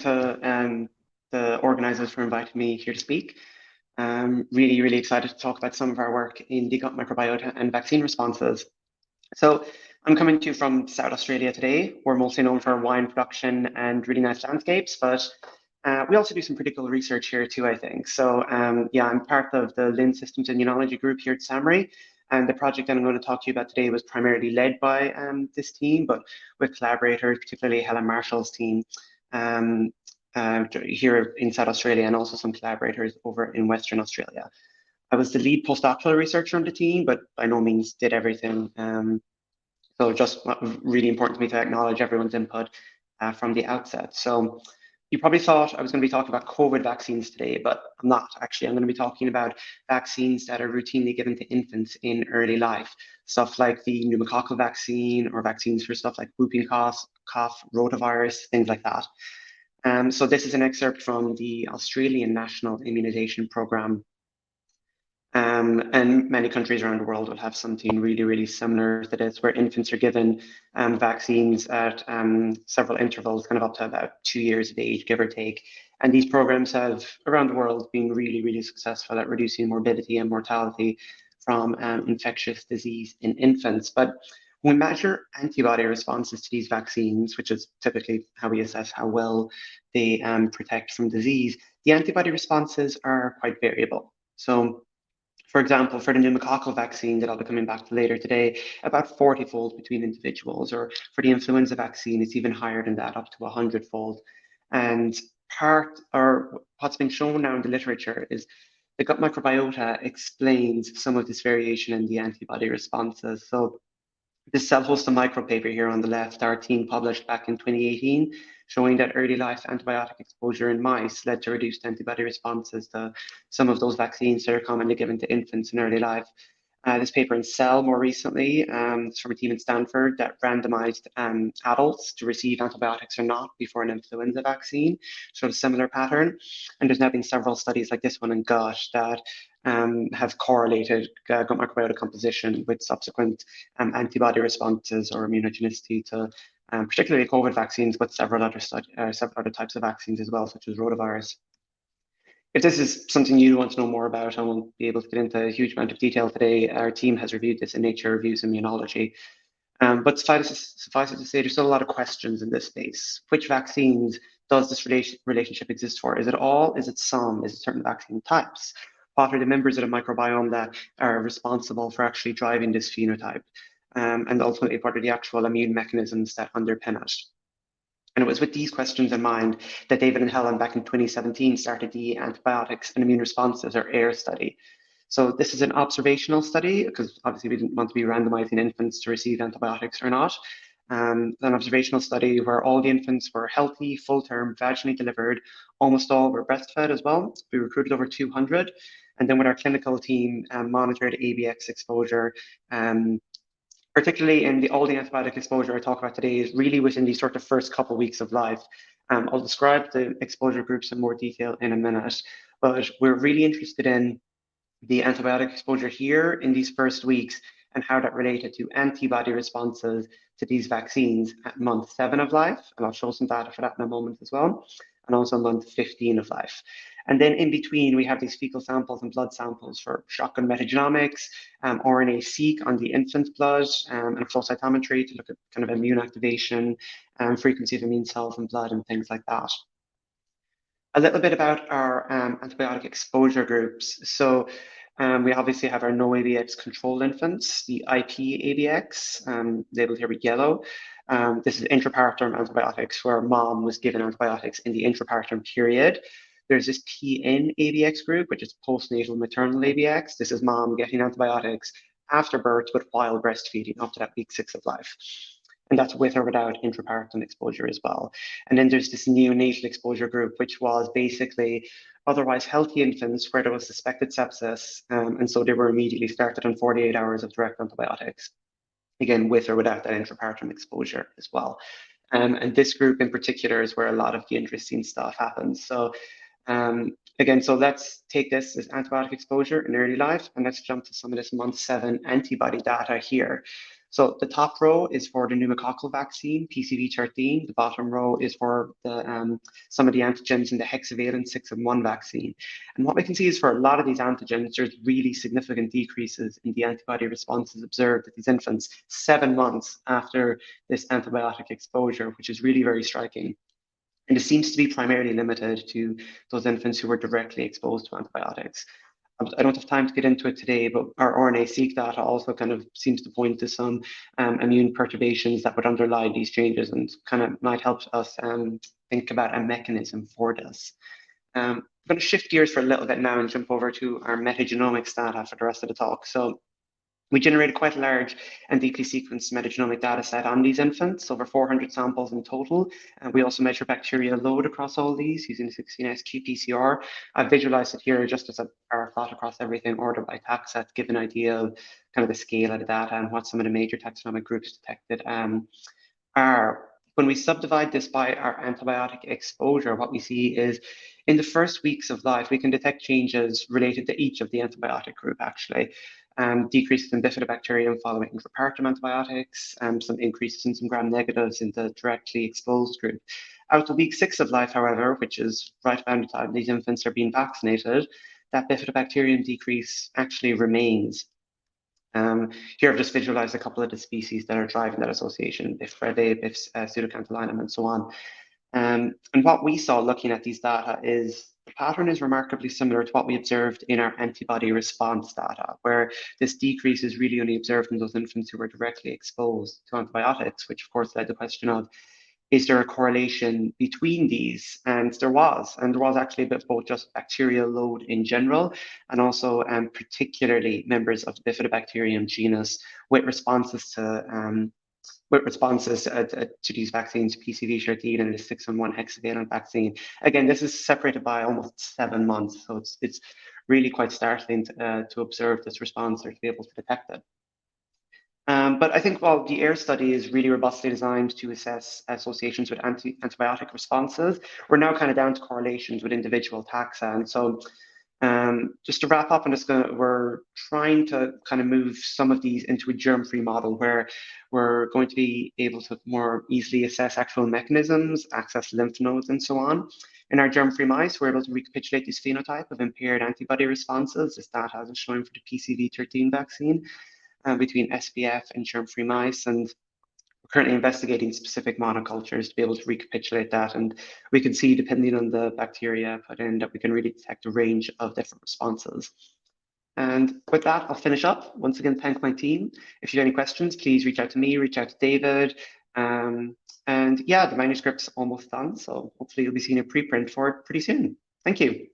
to the organizers for inviting me here to speak. Really, really excited to talk about some of our work in the gut microbiota and vaccine responses. So I'm coming to you from South Australia today. We're mostly known for wine production and really nice landscapes, but we also do some pretty cool research here too, I think. So yeah, I'm part of the Lynn Systems Immunology group here at SAMRI. And the project that I'm going to talk to you about today was primarily led by this team, but with collaborators, particularly Helen Marshall's team here in South Australia, and also some collaborators over in Western Australia. I was the lead postdoctoral researcher on the team, but by no means did everything. So just really important to me to acknowledge everyone's input from the outset. So you probably thought I was going to be talking about COVID vaccines today, but I'm not actually. I'm going to be talking about vaccines that are routinely given to infants in early life. Stuff like the pneumococcal vaccine or vaccines for stuff like whooping cough, rotavirus, things like that. So this is an excerpt from the Australian National Immunisation Programme. And many countries around the world will have something really, really similar to this, where infants are given vaccines at several intervals, kind of up to about 2 years of age, give or take. And these programs have, around the world, been really, really successful at reducing morbidity and mortality from infectious disease in infants. But when we measure antibody responses to these vaccines, which is typically how we assess how well they protect from disease, the antibody responses are quite variable. So for example, for the pneumococcal vaccine that I'll be coming back to later today, about 40-fold between individuals, or for the influenza vaccine, it's even higher than that, up to 100-fold. And what's been shown now in the literature is the gut microbiota explains some of this variation in the antibody responses. So this cell-hosted micro paper here on the left, our team published back in 2018, showing that early life antibiotic exposure in mice led to reduced antibody responses to some of those vaccines that are commonly given to infants in early life. This paper in Cell more recently, it's from a team in Stanford that randomized adults to receive antibiotics or not before an influenza vaccine, showed a similar pattern. And there's now been several studies like this one in gut that have correlated gut microbiota composition with subsequent antibody responses or immunogenicity to particularly COVID vaccines, but several other types of vaccines as well, such as rotavirus. If this is something you want to know more about, I won't be able to get into a huge amount of detail today. Our team has reviewed this in Nature Reviews Immunology. But suffice it to say, there's still a lot of questions in this space. Which vaccines does this relationship exist for? Is it all? Is it some? Is it certain vaccine types? What are the members of the microbiome that are responsible for actually driving this phenotype? And ultimately, what are the actual immune mechanisms that underpin it? And it was with these questions in mind that David and Helen back in 2017 started the Antibiotics and Immune Responses, or AIR study. So this is an observational study, because obviously we didn't want to be randomizing infants to receive antibiotics or not. An observational study where all the infants were healthy, full-term, vaginally delivered. Almost all were breastfed as well. We recruited over 200. And then with our clinical team, monitored ABX exposure, particularly in all the antibiotic exposure I talk about today is really within the sort of first couple of weeks of life. I'll describe the exposure groups in more detail in a minute, but we're really interested in the antibiotic exposure here in these first weeks and how that related to antibody responses to these vaccines at month 7 of life. And I'll show some data for that in a moment as well, and also month 15 of life. And then in between, we have these fecal samples and blood samples for shotgun metagenomics, RNA-seq on the infant's blood, and flow cytometry to look at kind of immune activation, frequency of immune cells in blood and things like that. A little bit about our antibiotic exposure groups. So we obviously have our no ABX controlled infants, the IP ABX, labeled here with yellow. This is intrapartum antibiotics where mom was given antibiotics in the intrapartum period. There's this PN ABX group, which is postnatal maternal ABX. This is mom getting antibiotics after birth, but while breastfeeding up to that week 6 of life. And that's with or without intrapartum exposure as well. And then there's this neonatal exposure group, which was basically otherwise healthy infants where there was suspected sepsis. And so they were immediately started on 48 hours of direct antibiotics, again, with or without that intrapartum exposure as well. And this group in particular is where a lot of the interesting stuff happens. So again, so let's take this as antibiotic exposure in early life, and let's jump to some of this month 7 antibody data here. So the top row is for the pneumococcal vaccine, PCV13. The bottom row is for some of the antigens in the hexavalent 6-in-1 vaccine. And what we can see is for a lot of these antigens, there's really significant decreases in the antibody responses observed at these infants 7 months after this antibiotic exposure, which is really very striking. And it seems to be primarily limited to those infants who were directly exposed to antibiotics. I don't have time to get into it today, but our RNA-seq data also kind of seems to point to some immune perturbations that would underlie these changes and kind of might help us think about a mechanism for this. I'm going to shift gears for a little bit now and jump over to our metagenomics data for the rest of the talk. So we generated quite a large and deeply sequenced metagenomic data set on these infants, over 400 samples in total. And we also measure bacterial load across all these using the 16S qPCR. I've visualized it here just as a bar plot across everything ordered by taxa to give an idea of kind of the scale of the data and what some of the major taxonomic groups detected are. When we subdivide this by our antibiotic exposure, what we see is in the first weeks of life, we can detect changes related to each of the antibiotic group, actually. Decreases in bifidobacterium following intrapartum antibiotics, some increases in some gram-negatives in the directly exposed group. Out to week 6 of life, however, which is right around the time these infants are being vaccinated, that bifidobacterium decrease actually remains. Here I've just visualized a couple of the species that are driving that association, Bifreve, pseudocantalinum, and so on. And what we saw looking at these data is the pattern is remarkably similar to what we observed in our antibody response data, where this decrease is really only observed in those infants who were directly exposed to antibiotics, which of course led to the question of, is there a correlation between these? And there was actually a bit of both just bacterial load in general, and also particularly members of the Bifidobacterium genus with responses to these vaccines, PCV13 and the 6-in-1 hexavalent vaccine. Again, this is separated by almost 7 months, so it's really quite startling to observe this response or to be able to detect it. But I think while the AIR study is really robustly designed to assess associations with antibiotic responses, we're now kind of down to correlations with individual taxa. And so just to wrap up, we're trying to kind of move some of these into a germ-free model where we're going to be able to more easily assess actual mechanisms, access lymph nodes, and so on. In our germ-free mice, we're able to recapitulate this phenotype of impaired antibody responses. This data is showing for the PCV13 vaccine between SPF and germ-free mice. And we're currently investigating specific monocultures to be able to recapitulate that. And we can see, depending on the bacteria put in, that we can really detect a range of different responses. And with that, I'll finish up. Once again, thank my team. If you have any questions, please reach out to me, reach out to David. And yeah, the manuscript's almost done, so hopefully you'll be seeing a preprint for it pretty soon. Thank you.